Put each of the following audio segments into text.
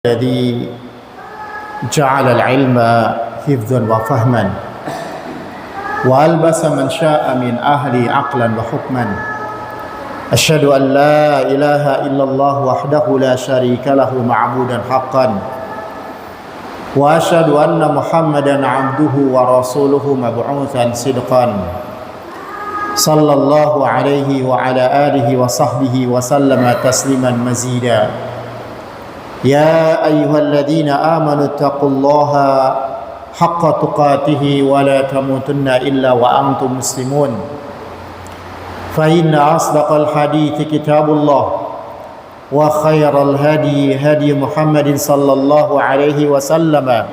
الذي جعل العلم حفظا وفهما وألبس من شاء من أهل عقلا وحكما أشهد أن لا إله إلا الله وحده لا شريك له معبودا حقا وأشهد أن محمدا عبده ورسوله مبعوثا صدقا صلى الله عليه وعلى آله وصحبه وسلم تسليما مزيدا يا أيها الذين آمنوا اتقوا الله حق تقاته ولا تموتن إلا وأنتم مسلمون فإن أصدق الحديث كتاب الله وخير الهدي هدي محمد صلى الله عليه وسلم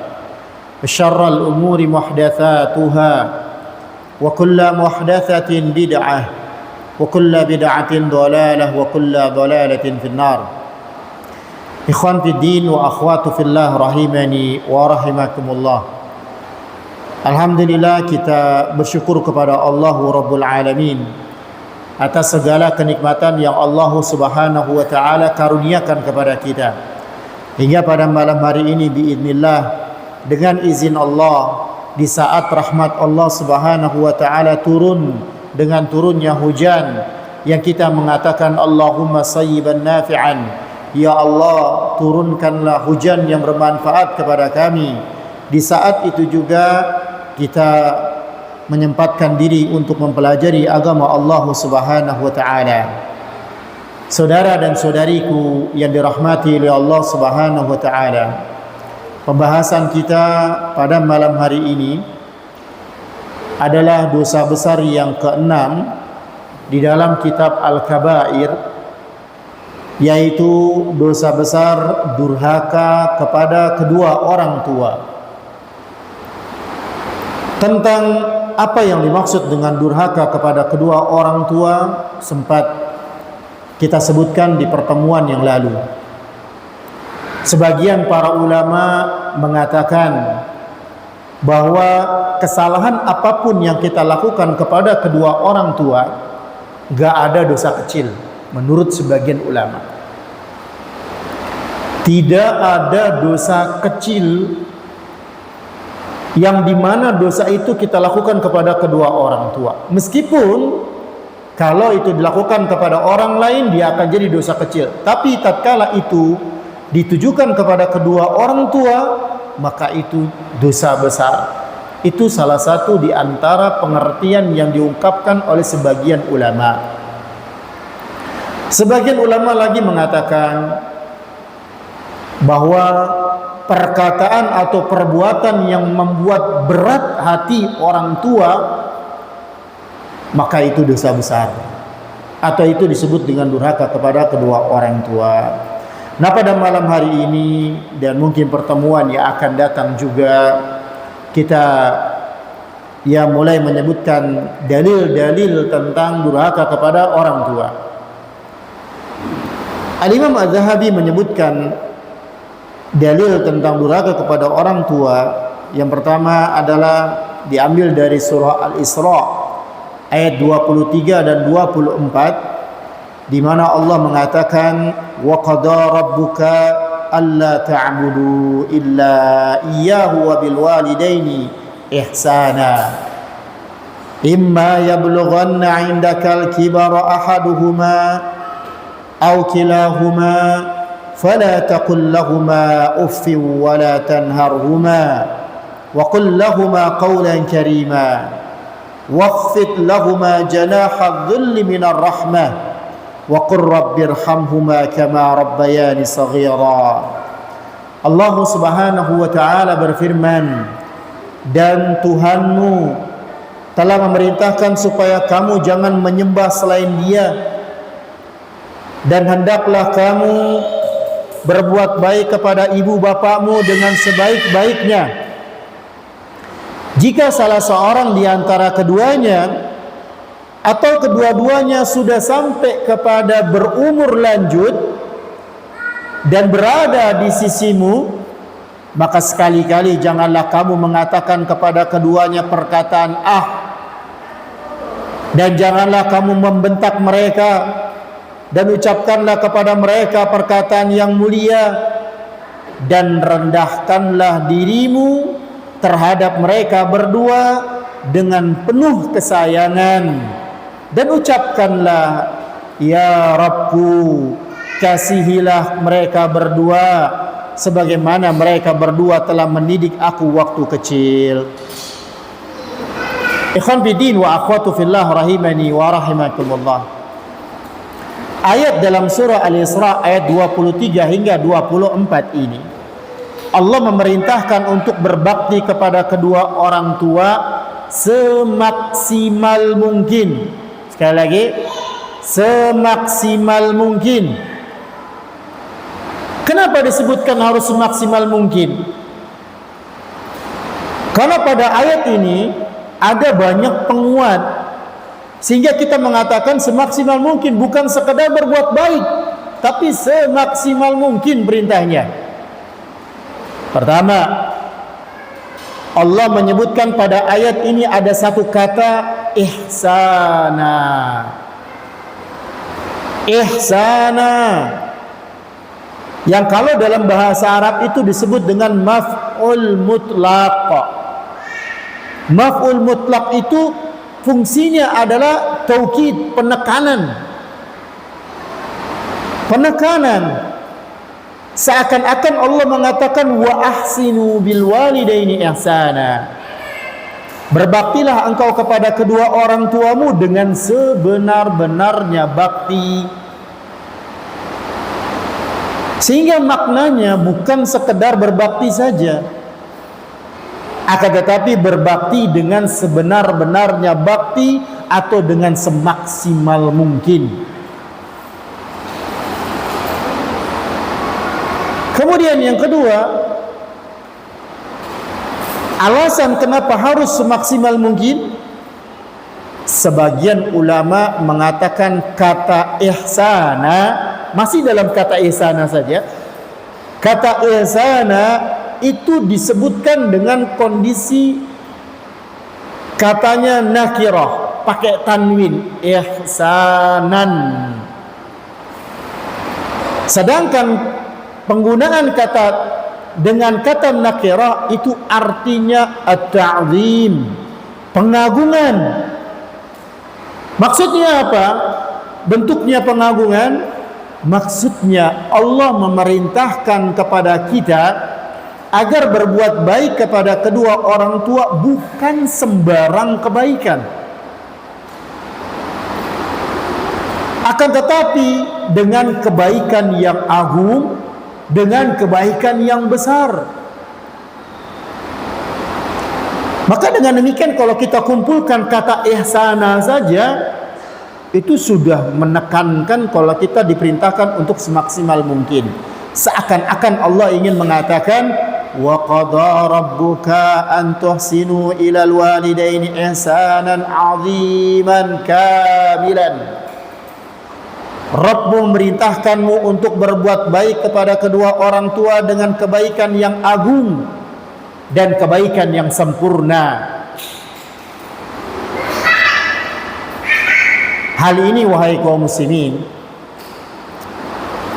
وشر الأمور محدثاتها وكل محدثة بدعة وكل بدعة ضلالة وكل ضلالة في النار. Ikhwan fiddin wa akhwatu fillah rahimani wa rahimakumullah. Alhamdulillah, kita bersyukur kepada Allah Rabbul Alamin atas segala kenikmatan yang Allah Subhanahu wa taala karuniakan kepada kita. Hingga pada malam hari ini biidznillah, dengan izin Allah, di saat rahmat Allah Subhanahu wa taala turun dengan turunnya hujan yang kita mengatakan Allahumma sayyiban nafi'an. Ya Allah, turunkanlah hujan yang bermanfaat kepada kami. Di saat itu juga kita menyempatkan diri untuk mempelajari agama Allah Subhanahu wa taala. Saudara dan saudariku yang dirahmati oleh Allah Subhanahu wa taala, pembahasan kita pada malam hari ini adalah dosa besar yang keenam di dalam kitab Al-Kabair, yaitu dosa besar durhaka kepada kedua orang tua. Tentang apa yang dimaksud dengan durhaka kepada kedua orang tua sempat kita sebutkan di pertemuan yang lalu. Sebagian para ulama mengatakan bahwa kesalahan apapun yang kita lakukan kepada kedua orang tua gak ada dosa kecil. Menurut sebagian ulama, tidak ada dosa kecil yang dimana dosa itu kita lakukan kepada kedua orang tua. Meskipun kalau itu dilakukan kepada orang lain dia akan jadi dosa kecil, tapi tatkala itu ditujukan kepada kedua orang tua maka itu dosa besar. Itu salah satu di antara pengertian yang diungkapkan oleh sebagian ulama. Sebagian ulama lagi mengatakan bahwa perkataan atau perbuatan yang membuat berat hati orang tua maka itu dosa besar, atau itu disebut dengan durhaka kepada kedua orang tua. Nah, pada malam hari ini dan mungkin pertemuan yang akan datang juga kita mulai menyebutkan dalil-dalil tentang durhaka kepada orang tua. Al-Imam Az-Zahabi menyebutkan dalil tentang durhaka kepada orang tua. Yang pertama adalah diambil dari surah Al-Isra ayat 23 dan 24, di mana Allah mengatakan wa qada rabbuka alla ta'budu illa iyyahu wa bil walidaini ihsana imma yablughanna 'indakal kibara ahaduhuma أو كلاهما فلا تقل لهما أف ولا تنهرهما وقل لهما قولا كريما واخفض لهما جناح الذل من الرحمة وقل رب ارحمهما كما ربياني صغيرا. Allah Subhanahu wa taala berfirman, dan Tuhanmu telah memerintahkan supaya kamu jangan menyembah selain Dia, dan hendaklah kamu berbuat baik kepada ibu bapakmu dengan sebaik-baiknya. Jika salah seorang di antara keduanya atau kedua-duanya sudah sampai kepada berumur lanjut dan berada di sisimu, maka sekali-kali janganlah kamu mengatakan kepada keduanya perkataan ah, dan janganlah kamu membentak mereka, dan ucapkanlah kepada mereka perkataan yang mulia. dan rendahkanlah dirimu terhadap mereka berdua dengan penuh kesayangan, dan ucapkanlah, ya Rabbku, kasihilah mereka berdua sebagaimana mereka berdua telah mendidik aku waktu kecil. Ikhwan fiddin wa akhwatu fillah rahimani wa rahimakumullah. Ayat dalam surah Al-Isra ayat 23 hingga 24 ini, Allah memerintahkan untuk berbakti kepada kedua orang tua semaksimal mungkin. Sekali lagi, semaksimal mungkin. Kenapa disebutkan harus semaksimal mungkin? Karena pada ayat ini ada banyak penguat, sehingga kita mengatakan semaksimal mungkin, bukan sekadar berbuat baik, tapi semaksimal mungkin perintahnya. Pertama, Allah menyebutkan pada ayat ini ada satu kata ihsana. Ihsana, yang kalau dalam bahasa Arab itu disebut dengan maf'ul mutlaq. Maf'ul mutlaq itu fungsinya adalah taukid, penekanan. Penekanan. Seakan-akan Allah mengatakan wa ahsinu bil walidaini ihsana. Berbaktilah engkau kepada kedua orang tuamu dengan sebenar-benarnya bakti. Sehingga maknanya bukan sekedar berbakti saja, akan tetapi berbakti dengan sebenar-benarnya bakti atau dengan semaksimal mungkin. Kemudian yang kedua, alasan kenapa harus semaksimal mungkin, sebagian ulama mengatakan kata ihsana, masih dalam kata ihsana saja, kata ihsana itu disebutkan dengan kondisi katanya nakirah, pakai tanwin, ihsanan. Sedangkan penggunaan kata dengan kata nakirah itu artinya at-ta'zim, pengagungan. Maksudnya apa? Bentuknya pengagungan. Maksudnya Allah memerintahkan kepada kita agar berbuat baik kepada kedua orang tua, bukan sembarang kebaikan, akan tetapi dengan kebaikan yang agung, dengan kebaikan yang besar. Maka dengan demikian kalau kita kumpulkan kata ihsana saja, itu sudah menekankan kalau kita diperintahkan untuk semaksimal mungkin. Seakan-akan Allah ingin mengatakan wa qada rabbuka an tuhsinu ilal walidaini ihsanan 'aziman kamilan. Rabbmu memerintahkanmu untuk berbuat baik kepada kedua orang tua dengan kebaikan yang agung dan kebaikan yang sempurna. Hal ini wahai kaum muslimin,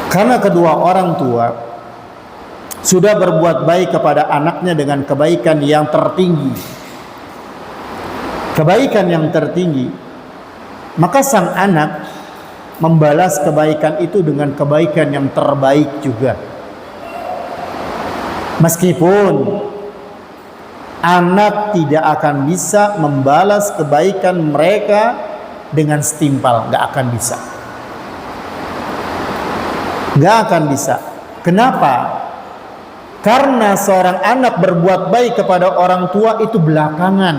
karena kedua orang tua sudah berbuat baik kepada anaknya dengan kebaikan yang tertinggi, kebaikan yang tertinggi, maka sang anak membalas kebaikan itu dengan kebaikan yang terbaik juga. Meskipun anak tidak akan bisa membalas kebaikan mereka dengan setimpal, gak akan bisa. Gak akan bisa. Kenapa? Karena seorang anak berbuat baik kepada orang tua itu belakangan.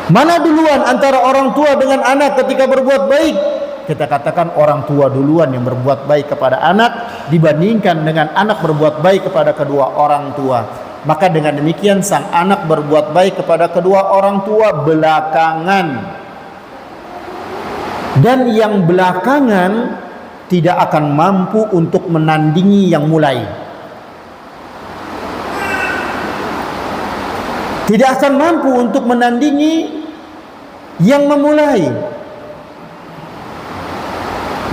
Mana duluan antara orang tua dengan anak ketika berbuat baik? Kita katakan orang tua duluan yang berbuat baik kepada anak dibandingkan dengan anak berbuat baik kepada kedua orang tua. Maka dengan demikian sang anak berbuat baik kepada kedua orang tua belakangan. Dan yang belakangan tidak akan mampu untuk menandingi yang mulai. Tidak akan mampu untuk menandingi yang memulai.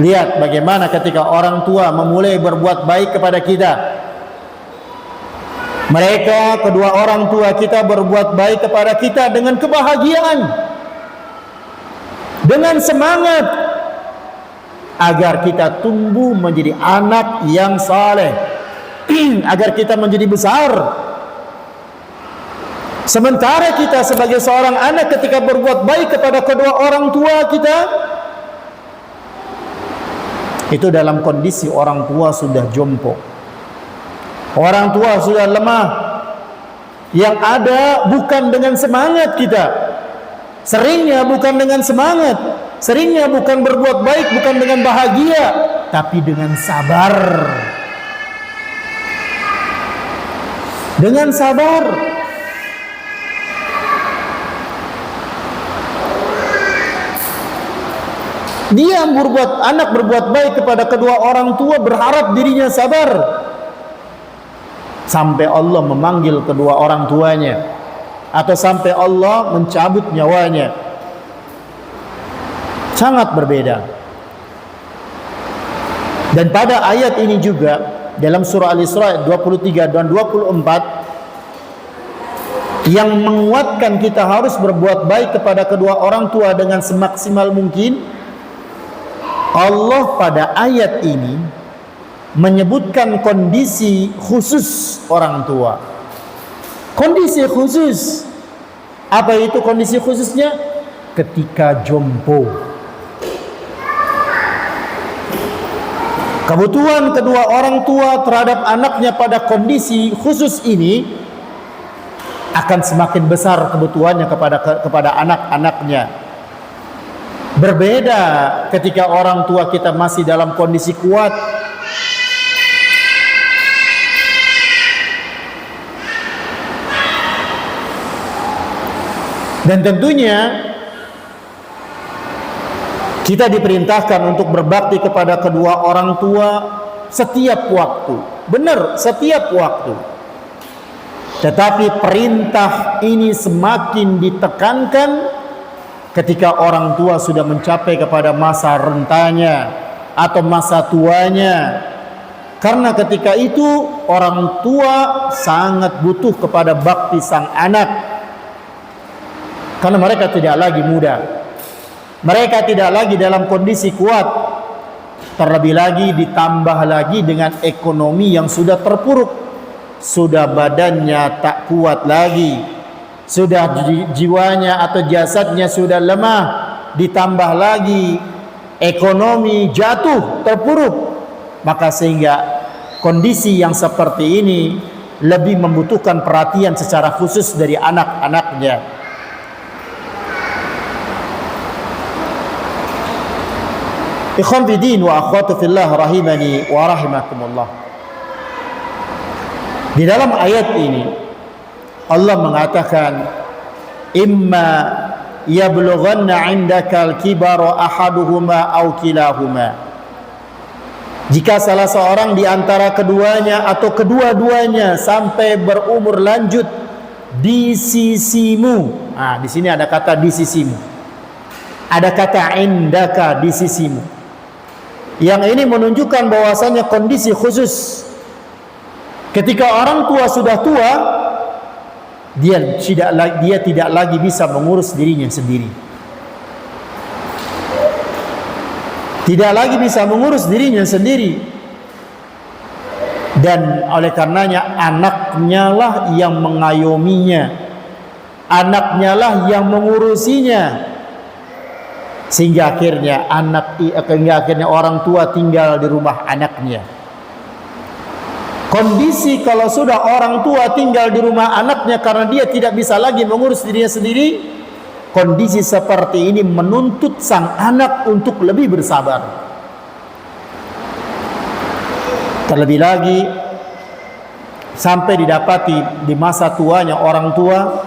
Lihat bagaimana ketika orang tua memulai berbuat baik kepada kita, Mereka, kedua orang tua kita, berbuat baik kepada kita dengan kebahagiaan, dengan semangat, agar kita tumbuh menjadi anak yang saleh, agar kita menjadi besar. Sementara kita sebagai seorang anak ketika berbuat baik kepada kedua orang tua kita, itu dalam kondisi orang tua sudah jompo, orang tua sudah lemah. Yang ada bukan dengan semangat kita, seringnya bukan dengan semangat, seringnya bukan berbuat baik, bukan dengan bahagia, tapi dengan sabar. Dengan sabar. Dia anak berbuat baik kepada kedua orang tua, berharap dirinya sabar, sampai Allah memanggil kedua orang tuanya, atau sampai Allah mencabut nyawanya. Sangat berbeda. Dan pada ayat ini juga, dalam surah Al-Isra 23 dan 24, yang menguatkan kita harus berbuat baik kepada kedua orang tua dengan semaksimal mungkin. Allah pada ayat ini menyebutkan kondisi khusus orang tua. Kondisi khusus. Apa itu kondisi khususnya? Ketika jompo. Kebutuhan kedua orang tua terhadap anaknya pada kondisi khusus ini akan semakin besar kebutuhannya kepada anak-anaknya. Berbeda ketika orang tua kita masih dalam kondisi kuat. Dan tentunya kita diperintahkan untuk berbakti kepada kedua orang tua setiap waktu. Benar, setiap waktu. Tetapi perintah ini semakin ditekankan ketika orang tua sudah mencapai kepada masa rentanya atau masa tuanya. Karena ketika itu orang tua sangat butuh kepada bakti sang anak. Karena mereka tidak lagi muda, mereka tidak lagi dalam kondisi kuat, terlebih lagi ditambah lagi dengan ekonomi yang sudah terpuruk, sudah badannya tak kuat lagi, sudah jiwanya atau jasadnya sudah lemah, ditambah lagi ekonomi jatuh, terpuruk. Maka sehingga kondisi yang seperti ini lebih membutuhkan perhatian secara khusus dari anak-anaknya. Ikhwan fiddin wa akhwatu fillah rahimani wa rahimakumullah. Di dalam ayat ini Allah mengatakan, imma yablughanna 'indaka al-kibara ahaduhuma aw kilahuma. Jika salah seorang di antara keduanya atau kedua-duanya sampai berumur lanjut di sisimu. Nah, di sini ada kata di sisimu. Ada kata indaka, di sisimu. Yang ini menunjukkan bahwasanya kondisi khusus. Ketika orang tua sudah tua, dia tidak lagi bisa mengurus dirinya sendiri. Tidak lagi bisa mengurus dirinya sendiri. Dan oleh karenanya anaknya lah yang mengayominya, anaknya lah yang mengurusinya. Sehingga akhirnya orang tua tinggal di rumah anaknya. Kondisi kalau sudah orang tua tinggal di rumah anaknya karena dia tidak bisa lagi mengurus dirinya sendiri, kondisi seperti ini menuntut sang anak untuk lebih bersabar. Terlebih lagi sampai didapati di masa tuanya orang tua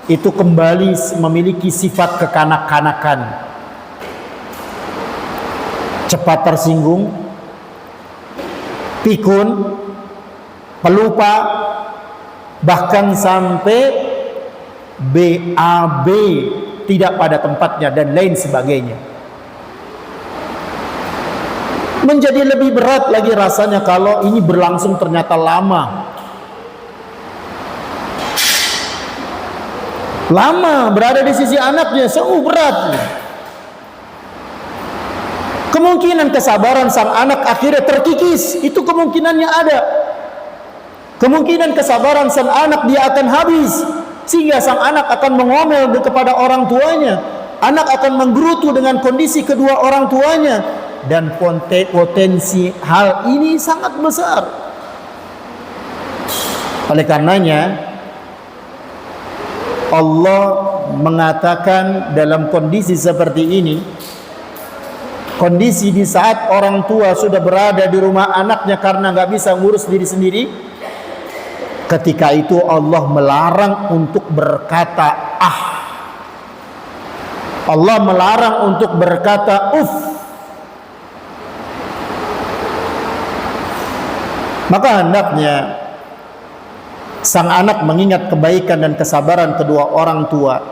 itu kembali memiliki sifat kekanak-kanakan, cepat tersinggung, pikun, pelupa, bahkan sampai BAB, tidak pada tempatnya dan lain sebagainya. Menjadi lebih berat lagi rasanya kalau ini berlangsung ternyata lama. lama berada di sisi anaknya, sungguh berat. Kemungkinan kesabaran sang anak akhirnya terkikis, itu kemungkinannya ada. Kemungkinan kesabaran sang anak dia akan habis, sehingga sang anak akan mengomel kepada orang tuanya. Anak akan menggerutu dengan kondisi kedua orang tuanya, dan potensi hal ini sangat besar. Oleh karenanya Allah mengatakan dalam kondisi seperti ini, kondisi di saat orang tua sudah berada di rumah anaknya karena nggak bisa ngurus diri sendiri, ketika itu Allah melarang untuk berkata ah. Allah melarang untuk berkata uf. Maka hendaknya sang anak mengingat kebaikan dan kesabaran kedua orang tua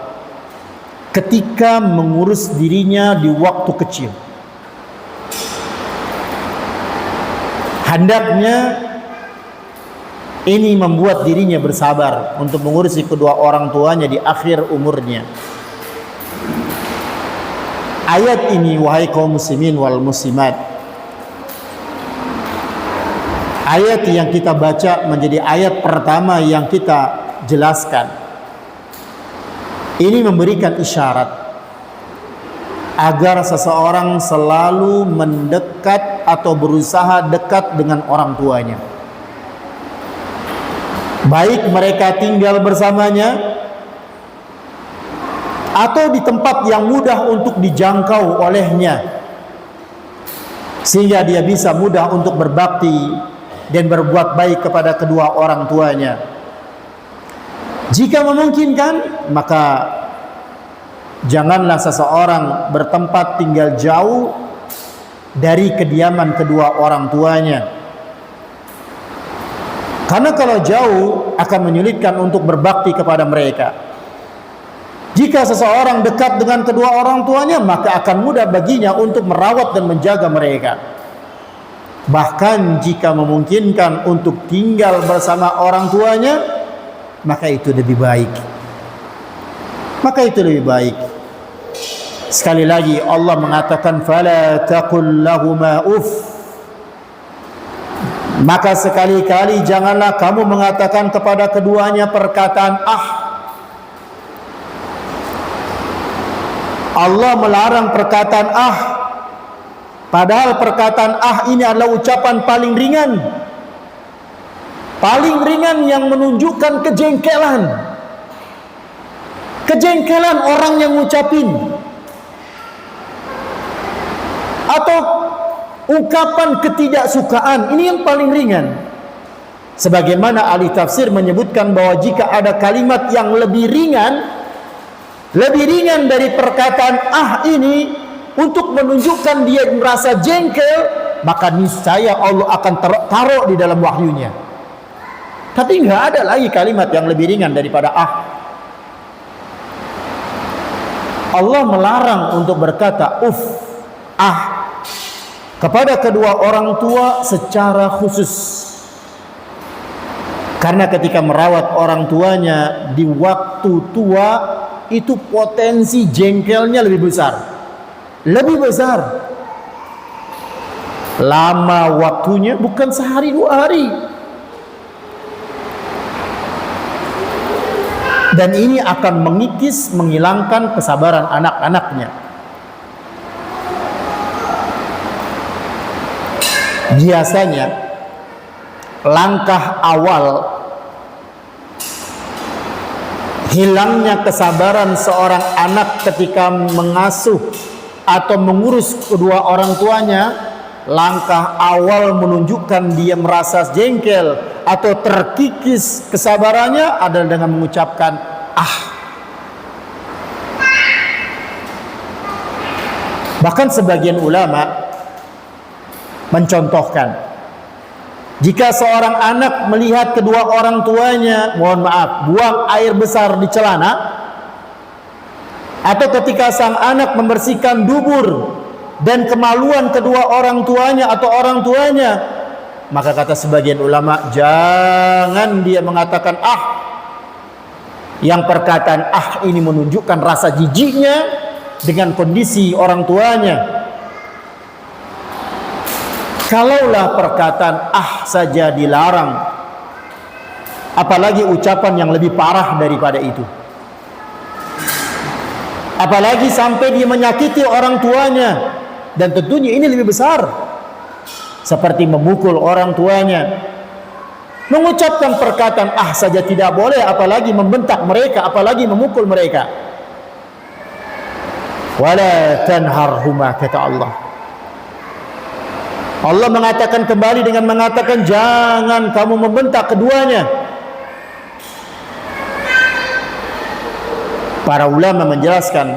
ketika mengurus dirinya di waktu kecil. Hendaknya ini membuat dirinya bersabar untuk mengurusi kedua orang tuanya di akhir umurnya. Ayat ini, wahai kaum muslimin wal muslimat, ayat yang kita baca menjadi ayat pertama yang kita jelaskan. Ini memberikan isyarat agar seseorang selalu mendekat atau berusaha dekat dengan orang tuanya, baik mereka tinggal bersamanya atau di tempat yang mudah untuk dijangkau olehnya, sehingga dia bisa mudah untuk berbakti dan berbuat baik kepada kedua orang tuanya. Jika memungkinkan, maka janganlah seseorang bertempat tinggal jauh dari kediaman kedua orang tuanya, karena kalau jauh akan menyulitkan untuk berbakti kepada mereka. Jika seseorang dekat dengan kedua orang tuanya, maka akan mudah baginya untuk merawat dan menjaga mereka. Bahkan jika memungkinkan untuk tinggal bersama orang tuanya, maka itu lebih baik. Maka itu lebih baik. Sekali lagi Allah mengatakan fala taqul lahuma uff. Maka sekali-kali janganlah kamu mengatakan kepada keduanya perkataan ah. Allah melarang perkataan ah, padahal perkataan ah ini adalah ucapan paling ringan yang menunjukkan kejengkelan orang yang ngucapin, atau ungkapan ketidaksukaan. Ini yang paling ringan. Sebagaimana ahli tafsir menyebutkan bahwa jika ada kalimat yang lebih ringan dari perkataan ah ini untuk menunjukkan dia merasa jengkel, maka niscaya Allah akan taruh di dalam wahyunya. Tapi nggak ada lagi kalimat yang lebih ringan daripada ah. Allah melarang untuk berkata uf, ah kepada kedua orang tua secara khusus, karena ketika merawat orang tuanya di waktu tua, itu potensi jengkelnya lebih besar. Lama waktunya, bukan sehari dua hari. Dan ini akan menghilangkan kesabaran anak-anaknya. Biasanya langkah awal hilangnya kesabaran seorang anak ketika mengasuh atau mengurus kedua orang tuanya, langkah awal menunjukkan dia merasa jengkel atau terkikis kesabarannya adalah dengan mengucapkan ah. Bahkan sebagian ulama mencontohkan, jika seorang anak melihat kedua orang tuanya, buang air besar di celana, atau ketika sang anak membersihkan dubur dan kemaluan kedua orang tuanya atau orang tuanya, maka kata sebagian ulama, jangan dia mengatakan ah, yang perkataan ah ini menunjukkan rasa jijiknya dengan kondisi orang tuanya. Kalaulah perkataan ah saja dilarang, apalagi ucapan yang lebih parah daripada itu. Apalagi sampai dia menyakiti orang tuanya, dan tentunya ini lebih besar, seperti memukul orang tuanya. Mengucapkan perkataan ah saja tidak boleh, apalagi membentak mereka, apalagi memukul mereka. Wala tanharhuma, kata Allah. Allah mengatakan kembali dengan mengatakan jangan kamu membentak keduanya. Para ulama menjelaskan,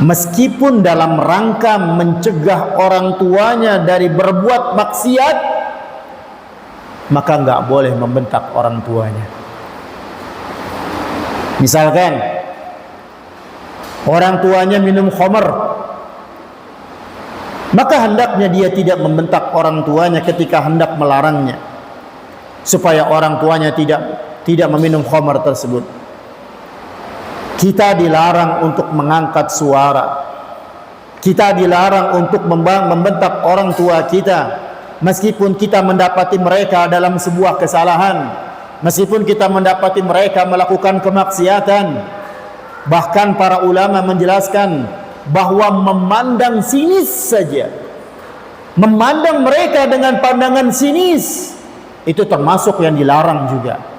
meskipun dalam rangka mencegah orang tuanya dari berbuat maksiat, maka enggak boleh membentak orang tuanya. Misalkan orang tuanya minum khamar, maka hendaknya dia tidak membentak orang tuanya ketika hendak melarangnya, supaya orang tuanya tidak meminum khamar tersebut. Kita dilarang untuk mengangkat suara. Kita dilarang untuk membentak orang tua kita, meskipun kita mendapati mereka dalam sebuah kesalahan, meskipun kita mendapati mereka melakukan kemaksiatan. Bahkan para ulama menjelaskan bahwa memandang sinis saja, memandang mereka dengan pandangan sinis, itu termasuk yang dilarang juga.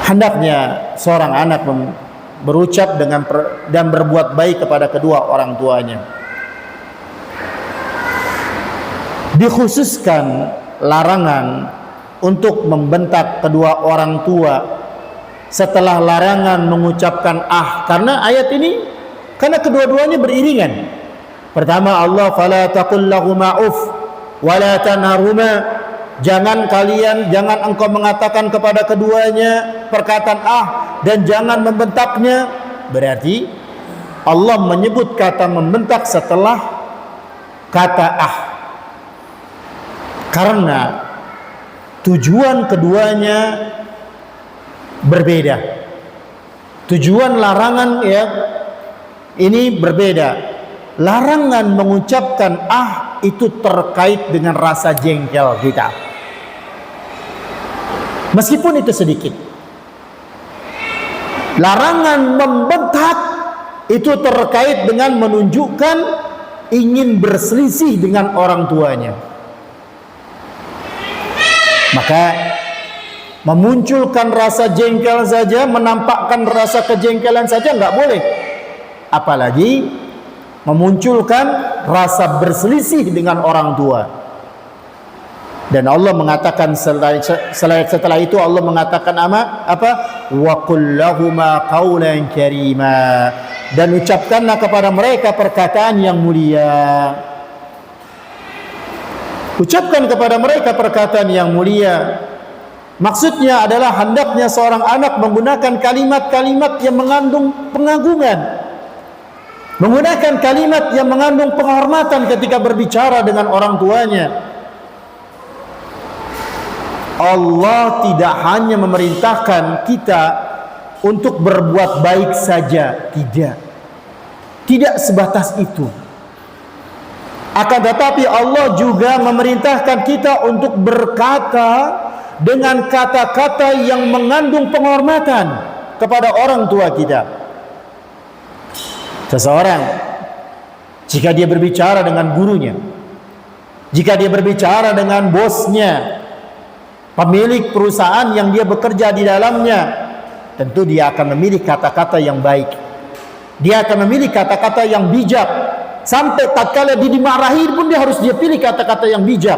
Hendaknya seorang anak berucap dan berbuat baik kepada kedua orang tuanya. Dikhususkan larangan untuk membentak kedua orang tua setelah larangan mengucapkan ah, karena ayat ini, karena kedua-duanya beriringan. Pertama, Allah fala taqul lahuma uff wala tanharhuma, jangan engkau mengatakan kepada keduanya perkataan ah, dan jangan membentaknya. Berarti Allah menyebut kata membentak setelah kata ah, karena tujuan keduanya berbeda. Tujuan larangan ya ini berbeda. Larangan mengucapkan ah itu terkait dengan rasa jengkel kita, meskipun itu sedikit. Larangan membentak itu terkait dengan menunjukkan ingin berselisih dengan orang tuanya. Maka memunculkan rasa jengkel saja, menampakkan rasa kejengkelan saja nggak boleh, apalagi memunculkan rasa berselisih dengan orang tua. Dan Allah mengatakan setelah itu Allah mengatakan apa? Wa qul lahuma qawlan karima, dan ucapkanlah kepada mereka perkataan yang mulia. Ucapkan kepada mereka perkataan yang mulia. Maksudnya adalah hendaknya seorang anak menggunakan kalimat-kalimat yang mengandung pengagungan, menggunakan kalimat yang mengandung penghormatan ketika berbicara dengan orang tuanya. Allah tidak hanya memerintahkan kita untuk berbuat baik saja, tidak sebatas itu. Akan tetapi Allah juga memerintahkan kita untuk berkata dengan kata-kata yang mengandung penghormatan kepada orang tua kita. Seseorang jika dia berbicara dengan gurunya, jika dia berbicara dengan bosnya, pemilik perusahaan yang dia bekerja di dalamnya, tentu dia akan memilih kata-kata yang baik. Dia akan memilih kata-kata yang bijak. Sampai tatkala dia dimarahi pun dia harus pilih kata-kata yang bijak.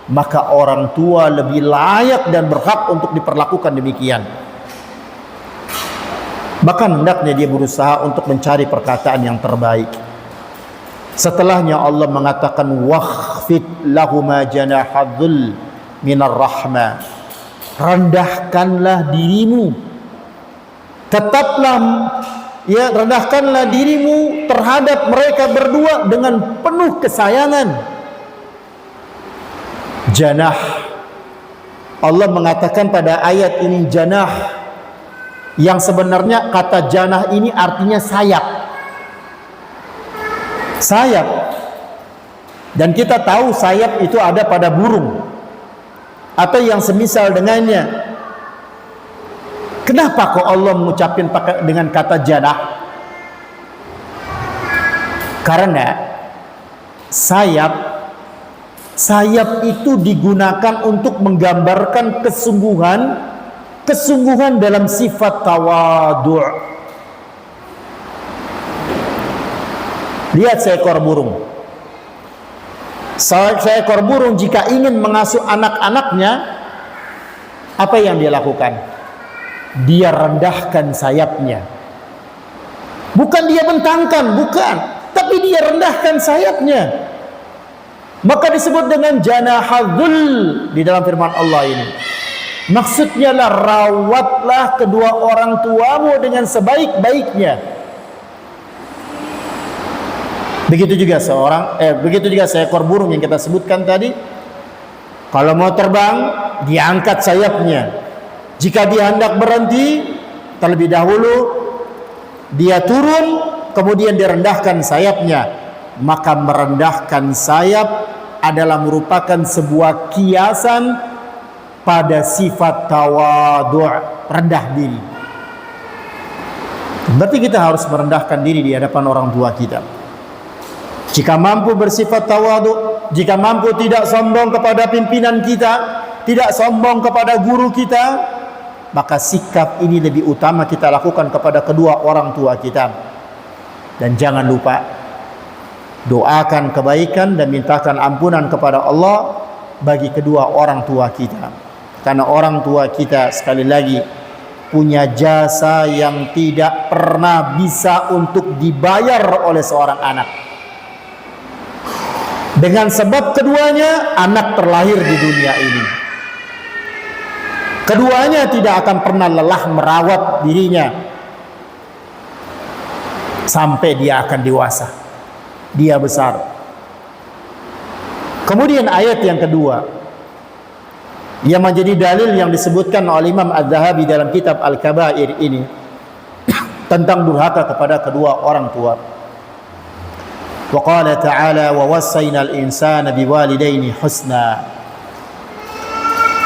Maka orang tua lebih layak dan berhak untuk diperlakukan demikian. Bahkan hendaknya dia berusaha untuk mencari perkataan yang terbaik. Setelahnya Allah mengatakan wakhfid lahuma janahadzul minar rahmah, rendahkanlah dirimu, tetaplah rendahkanlah dirimu terhadap mereka berdua dengan penuh kesayangan. Janah. Allah mengatakan pada ayat ini janah, yang sebenarnya kata janah ini artinya sayap. Sayap. Dan kita tahu sayap itu ada pada burung atau yang semisal dengannya. Kenapa kok Allah mengucapkan pakai dengan kata janah? Karena sayap itu digunakan untuk menggambarkan kesungguhan dalam sifat tawadhu'. Lihat seekor burung. Seekor burung jika ingin mengasuh anak-anaknya, apa yang dia lakukan? Dia rendahkan sayapnya. Bukan dia bentangkan, bukan, tapi dia rendahkan sayapnya. Maka disebut dengan janahadzul di dalam firman Allah ini. Maksudnya lah, rawatlah kedua orang tuamu dengan sebaik-baiknya. Begitu juga seekor burung yang kita sebutkan tadi. Kalau mau terbang, dia angkat sayapnya. Jika dia hendak berhenti, terlebih dahulu dia turun, kemudian direndahkan sayapnya. Maka merendahkan sayap adalah merupakan sebuah kiasan pada sifat tawadhu', rendah diri. Berarti kita harus merendahkan diri di hadapan orang tua kita. Jika mampu bersifat tawadhu', jika mampu tidak sombong kepada pimpinan kita, tidak sombong kepada guru kita, maka sikap ini lebih utama kita lakukan kepada kedua orang tua kita. Dan jangan lupa, doakan kebaikan dan mintakan ampunan kepada Allah bagi kedua orang tua kita. Karena orang tua kita, sekali lagi, punya jasa yang tidak pernah bisa untuk dibayar oleh seorang anak. Dengan sebab keduanya, anak terlahir di dunia ini. Keduanya tidak akan pernah lelah merawat dirinya sampai dia akan dewasa, dia besar. Kemudian ayat yang kedua yang menjadi dalil yang disebutkan oleh Imam Az-Zahabi dalam kitab Al-Kabair ini tentang durhaka kepada kedua orang tua. Wa qala ta'ala wa wassayna al-insana biwalidayni husna.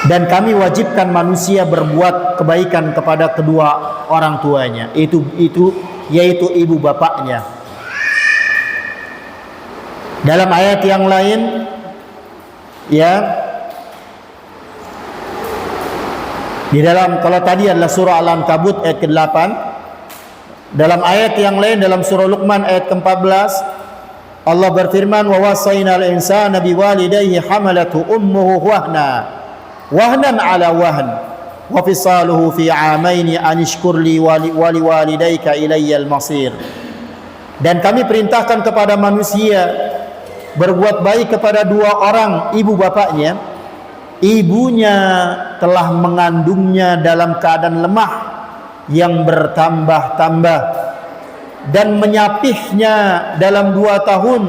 Dan kami wajibkan manusia berbuat kebaikan kepada kedua orang tuanya, yaitu ibu bapaknya. Dalam ayat yang lain, di dalam, kalau tadi adalah surah Al-Ankabut ayat ke-8, dalam ayat yang lain dalam surah Luqman ayat ke-14, Allah berfirman, wa wasainal insana biwalidayhi hamalatu ummuhu wahnan ala wahn wa fisaluhu fi amaini an ishkur li wa liwalidayka ilayyal masir. Dan kami perintahkan kepada manusia berbuat baik kepada dua orang ibu bapaknya. Ibunya telah mengandungnya dalam keadaan lemah yang bertambah-tambah dan menyapihnya dalam 2 tahun.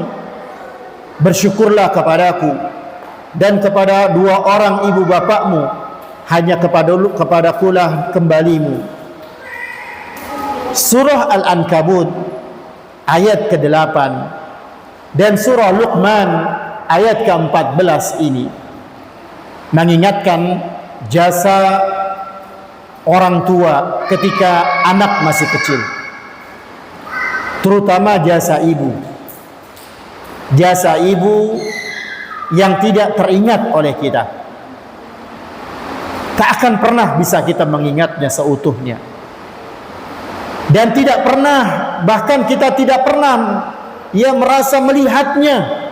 Bersyukurlah kepadaku dan kepada dua orang ibu bapakmu, hanya kepadakulah kembalimu. Surah Al-Ankabut ayat ke-8 dan surah Luqman ayat ke-14 ini mengingatkan jasa orang tua ketika anak masih kecil, terutama jasa ibu. Jasa ibu yang tidak teringat oleh kita, tak akan pernah bisa kita mengingatnya seutuhnya. Dan tidak pernah, bahkan kita tidak pernah merasa melihatnya.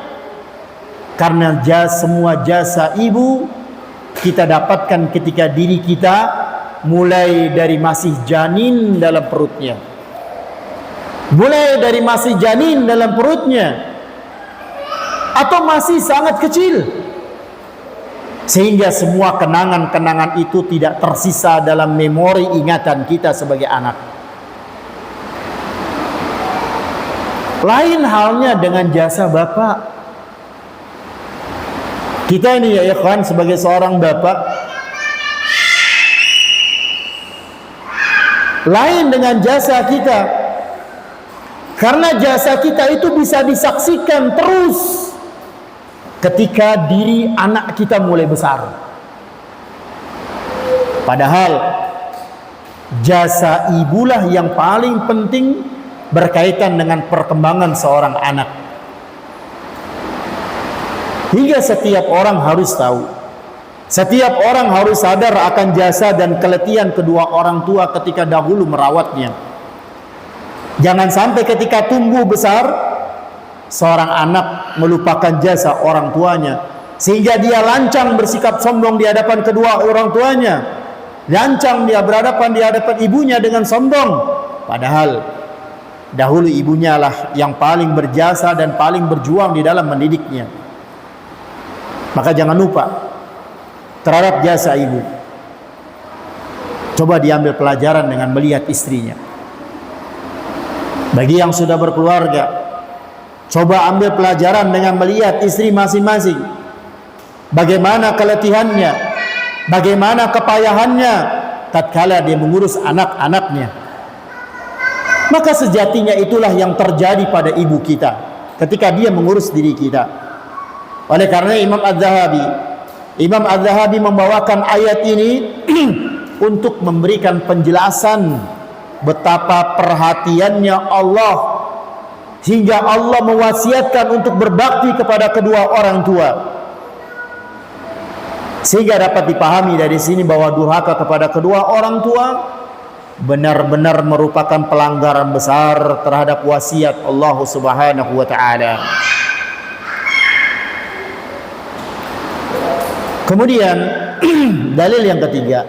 Karena semua jasa ibu kita dapatkan ketika diri kita mulai dari masih janin dalam perutnya. Mulai dari masih janin dalam perutnya, atau masih sangat kecil, sehingga semua kenangan-kenangan itu tidak tersisa dalam memori ingatan kita sebagai anak. Lain halnya dengan jasa bapak. Kita ini ya ikhwan sebagai seorang bapak lain dengan jasa kita, karena jasa kita itu bisa disaksikan terus ketika diri anak kita mulai besar. Padahal jasa ibulah yang paling penting berkaitan dengan perkembangan seorang anak. Hingga setiap orang harus tahu, setiap orang harus sadar akan jasa dan keletihan kedua orang tua ketika dahulu merawatnya. Jangan sampai ketika tumbuh besar seorang anak melupakan jasa orang tuanya, sehingga dia lancang bersikap sombong di hadapan kedua orang tuanya, lancang dia berhadapan di hadapan ibunya dengan sombong, padahal dahulu ibunya lah yang paling berjasa dan paling berjuang di dalam mendidiknya. Maka jangan lupa terhadap jasa ibu. Coba diambil pelajaran dengan melihat istrinya. Bagi yang sudah berkeluarga, coba ambil pelajaran dengan melihat istri masing-masing. Bagaimana keletihannya, bagaimana kepayahannya tatkala dia mengurus anak-anaknya. Maka sejatinya itulah yang terjadi pada ibu kita ketika dia mengurus diri kita. Oleh karena Imam Az-Zahabi membawakan ayat ini untuk memberikan penjelasan betapa perhatiannya Allah hingga Allah mewasiatkan untuk berbakti kepada kedua orang tua. Sehingga dapat dipahami dari sini bahwa durhaka kepada kedua orang tua benar-benar merupakan pelanggaran besar terhadap wasiat Allah Subhanahu wa taala. Kemudian dalil yang ketiga.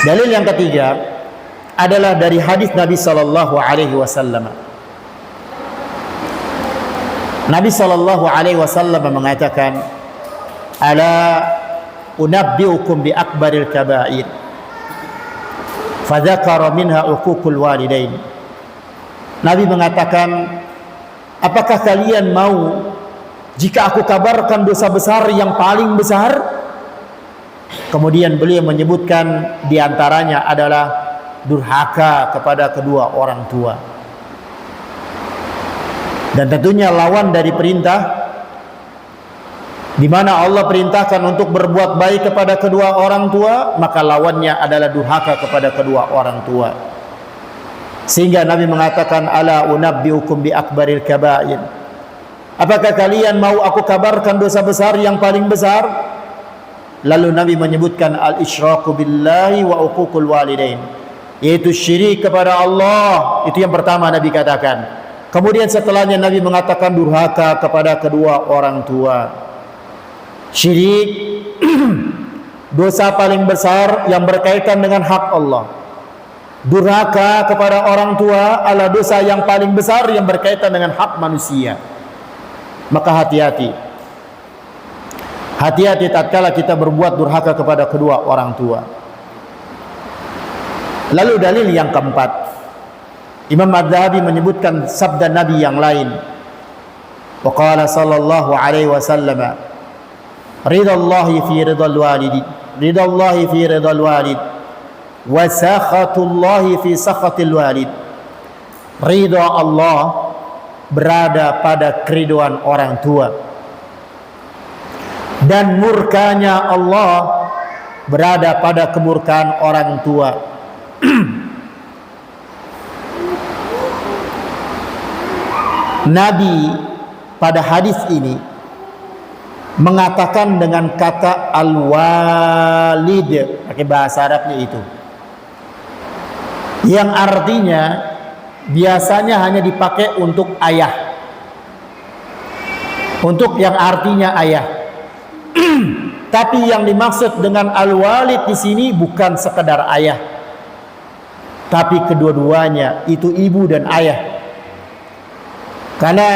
Dalil yang ketiga adalah dari hadis Nabi sallallahu alaihi wasallam. Nabi sallallahu alaihi wasallam mengatakan, "Ala unabbiukum bi akbaril kaba'ir." Fadzakara minha uququl walidain. Nabi mengatakan, apakah kalian mau jika aku kabarkan dosa besar yang paling besar? Kemudian beliau menyebutkan diantaranya adalah durhaka kepada kedua orang tua. Dan tentunya lawan dari perintah, di mana Allah perintahkan untuk berbuat baik kepada kedua orang tua, maka lawannya adalah durhaka kepada kedua orang tua. Sehingga Nabi mengatakan, ala unabbiukum bi akbaril kaba'ir. Apakah kalian mau aku kabarkan dosa besar yang paling besar? Lalu Nabi menyebutkan al-isyraku billahi wa uququl walidain, yaitu syirik kepada Allah. Itu yang pertama Nabi katakan. Kemudian setelahnya Nabi mengatakan durhaka kepada kedua orang tua. Syirik dosa paling besar yang berkaitan dengan hak Allah. Durhaka kepada orang tua adalah dosa yang paling besar yang berkaitan dengan hak manusia. Maka hati-hati. Hati-hati tatkala kita berbuat durhaka kepada kedua orang tua. Lalu dalil yang keempat, Imam Az-Zahabi menyebutkan sabda Nabi yang lain. Wa qala sallallahu alaihi wasallam, ridallahi fi ridal walidi, ridallahi fi ridal walid, wa sakhatullahi fi sakhatil walid. Ridha Allah berada pada keriduan orang tua, dan murkanya Allah berada pada kemurkaan orang tua. Nabi pada hadis ini mengatakan dengan kata al-walid, pakai bahasa Arabnya itu, yang artinya biasanya hanya dipakai untuk ayah, untuk yang artinya ayah. Tapi yang dimaksud dengan al-walid di sini bukan sekedar ayah, tapi kedua-duanya itu ibu dan ayah. Karena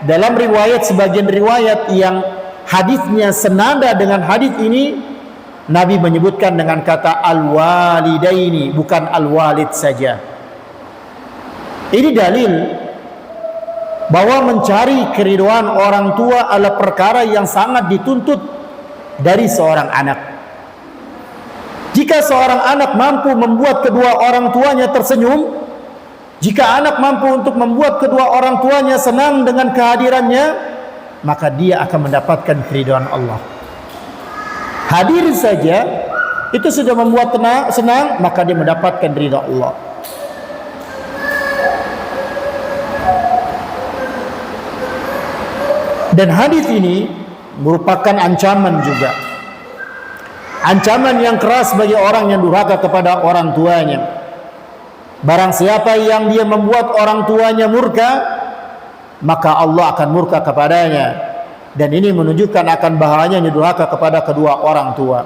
dalam riwayat, sebagian riwayat yang hadisnya senada dengan hadis ini, Nabi menyebutkan dengan kata al-walidaini, bukan al-walid saja. Ini dalil bahwa mencari keridhaan orang tua adalah perkara yang sangat dituntut dari seorang anak. Jika seorang anak mampu membuat kedua orang tuanya tersenyum, jika anak mampu untuk membuat kedua orang tuanya senang dengan kehadirannya, maka dia akan mendapatkan keridhaan Allah. Hadir saja itu sudah membuat senang, maka dia mendapatkan ridha Allah. Dan hadis ini merupakan ancaman juga. Ancaman yang keras bagi orang yang durhaka kepada orang tuanya. Barang siapa yang dia membuat orang tuanya murka, maka Allah akan murka kepadanya. Dan ini menunjukkan akan bahayanya durhaka kepada kedua orang tua.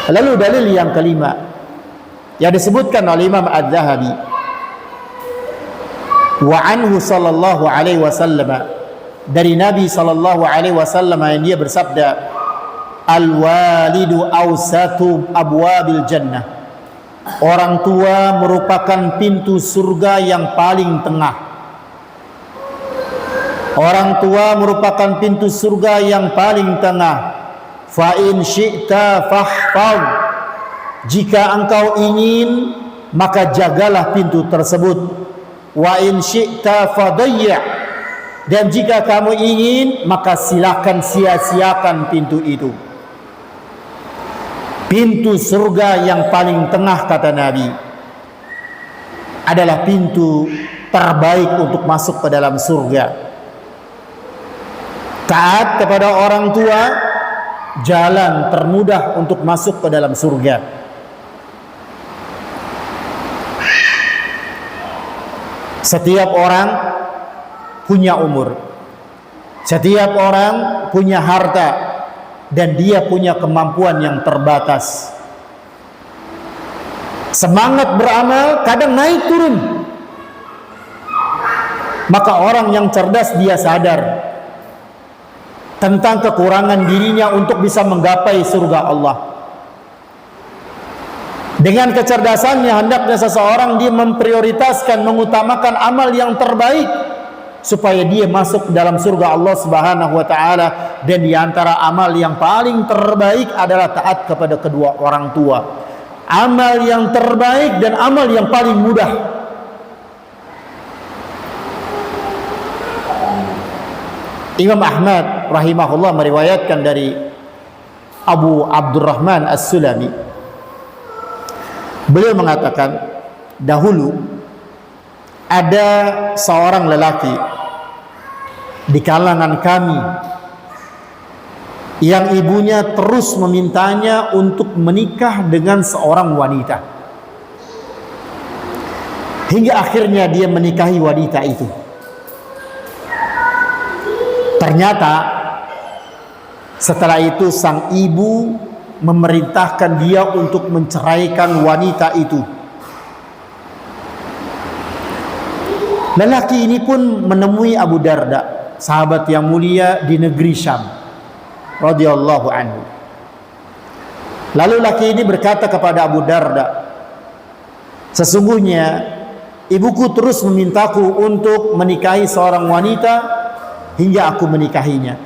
Lalu dalil yang kelima yang disebutkan oleh Imam Az-Zahabi, wa anhu sallallahu alaihi wasallam, dari Nabi sallallahu alaihi wasallam yang dia bersabda, al-walidu awsatu abwabil jannah. Orang tua merupakan pintu surga yang paling tengah. Orang tua merupakan pintu surga yang paling tengah. Fa in syi'ta fahfaz. Jika engkau ingin, maka jagalah pintu tersebut. Wa in syi'ta fadayya'. Dan jika kamu ingin, maka silakan sia-siakan pintu itu. Pintu surga yang paling tengah, kata Nabi, adalah pintu terbaik untuk masuk ke dalam surga. Taat kepada orang tua, jalan termudah untuk masuk ke dalam surga. Setiap orang punya umur, setiap orang punya harta, dan dia punya kemampuan yang terbatas. Semangat beramal kadang naik turun. Maka orang yang cerdas, dia sadar tentang kekurangan dirinya untuk bisa menggapai surga Allah. Dengan kecerdasannya, hendaknya seseorang dia memprioritaskan, mengutamakan amal yang terbaik supaya dia masuk dalam surga Allah Subhanahu wa taala. Dan di antara amal yang paling terbaik adalah taat kepada kedua orang tua. Amal yang terbaik dan amal yang paling mudah. Imam Ahmad rahimahullah meriwayatkan dari Abu Abdurrahman As-Sulami, beliau mengatakan, dahulu ada seorang lelaki di kalangan kami yang ibunya terus memintanya untuk menikah dengan seorang wanita, hingga akhirnya dia menikahi wanita itu. Ternyata setelah itu sang ibu memerintahkan dia untuk menceraikan wanita itu. Lelaki ini pun menemui Abu Darda, sahabat yang mulia di negeri Syam, radhiyallahu anhu. Lalu lelaki ini berkata kepada Abu Darda, sesungguhnya ibuku terus memintaku untuk menikahi seorang wanita hingga aku menikahinya.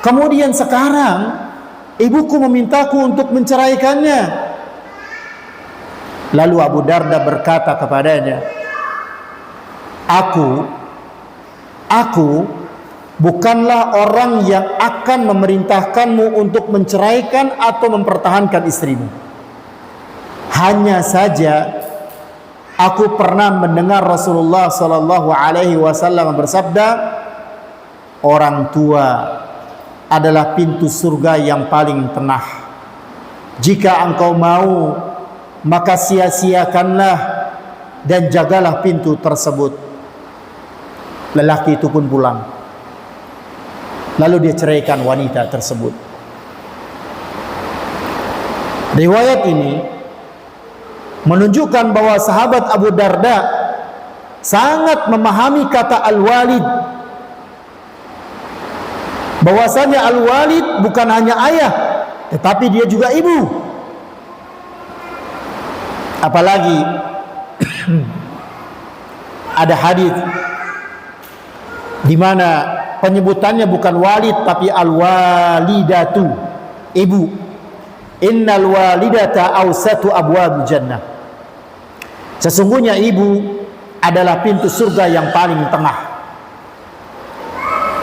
Kemudian sekarang ibuku memintaku untuk menceraikannya. Lalu Abu Darda berkata kepadanya, Aku bukanlah orang yang akan memerintahkanmu untuk menceraikan atau mempertahankan istrimu. Hanya saja aku pernah mendengar Rasulullah sallallahu alaihi wasallam bersabda, orang tua adalah pintu surga yang paling tengah. Jika engkau mau, maka sia-siakanlah dan jagalah pintu tersebut. Lelaki itu pun pulang. Lalu dia ceraikan wanita tersebut. Riwayat ini menunjukkan bahwa sahabat Abu Darda sangat memahami kata al-walid. Bahwasanya al-walid bukan hanya ayah, tetapi dia juga ibu. Apalagi ada hadis di mana penyebutannya bukan walid tapi al-walidatu, ibu. Innal walidata awsatu abwabil jannah. Sesungguhnya ibu adalah pintu surga yang paling tengah.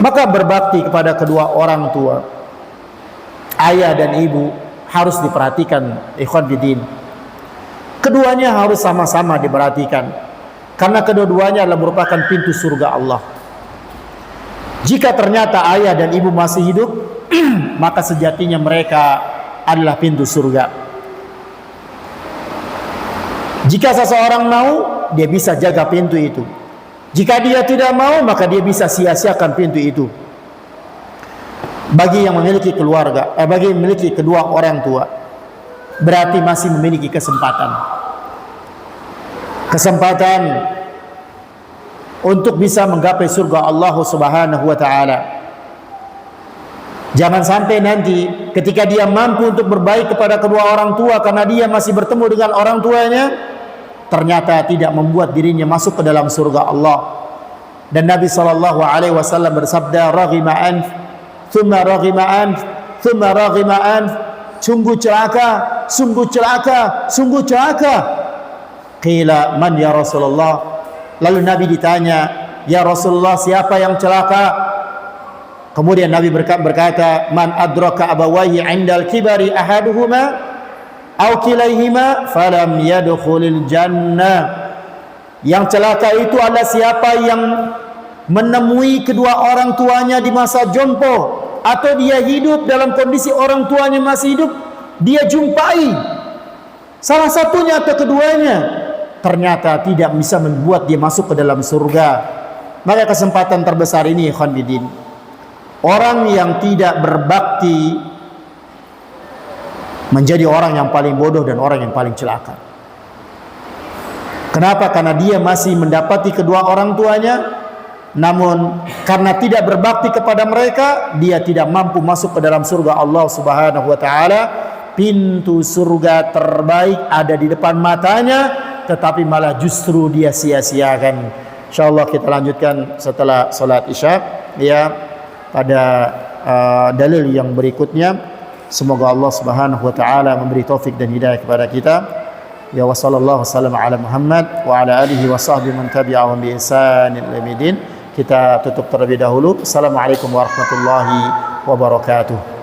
Maka berbakti kepada kedua orang tua, ayah dan ibu, harus diperhatikan, ikhwan fillah. Keduanya harus sama-sama diperhatikan, karena kedua-duanya adalah merupakan pintu surga Allah. Jika ternyata ayah dan ibu masih hidup, maka sejatinya mereka adalah pintu surga. Jika seseorang mau, dia bisa jaga pintu itu. Jika dia tidak mau, maka dia bisa sia-siakan pintu itu. Bagi yang memiliki keluarga, bagi yang memiliki kedua orang tua, berarti masih memiliki kesempatan untuk bisa menggapai surga Allah Subhanahu wa taala. Jangan sampai nanti ketika dia mampu untuk berbaik kepada kedua orang tua karena dia masih bertemu dengan orang tuanya, ternyata tidak membuat dirinya masuk ke dalam surga Allah. Dan Nabi sallallahu alaihi wasallam bersabda, raghima anf, thumma raghima anf, thumma raghima anf. Sungguh celaka, sungguh celaka, sungguh celaka. Qila man ya Rasulullah? Lalu Nabi ditanya, ya Rasulullah, siapa yang celaka? Kemudian Nabi berkata, man adraka abawayhi 'indal kibari ahaduhuma aw kilaihima falam yadkhulil jannah. Yang celaka itu adalah siapa yang menemui kedua orang tuanya di masa jompo, atau dia hidup dalam kondisi orang tuanya masih hidup, dia jumpai salah satunya atau keduanya, ternyata tidak bisa membuat dia masuk ke dalam surga. Maka kesempatan terbesar ini, ikhwan bidin, orang yang tidak berbakti menjadi orang yang paling bodoh dan orang yang paling celaka. Kenapa? Karena dia masih mendapati kedua orang tuanya, namun karena tidak berbakti kepada mereka, dia tidak mampu masuk ke dalam surga Allah Subhanahu wa taala. Pintu surga terbaik ada di depan matanya, tetapi malah justru dia sia-siakan. Insyaallah kita lanjutkan setelah salat Isya ya, pada dalil yang berikutnya. Semoga Allah Subhanahu wa taala memberi taufik dan hidayah kepada kita. Ya wa sallallahu wasallam ala Muhammad wa ala alihi wa sahbihi man tabi'ahum bi ihsan ila yaumil din. Kita tutup terlebih dahulu. Assalamualaikum warahmatullahi wabarakatuh.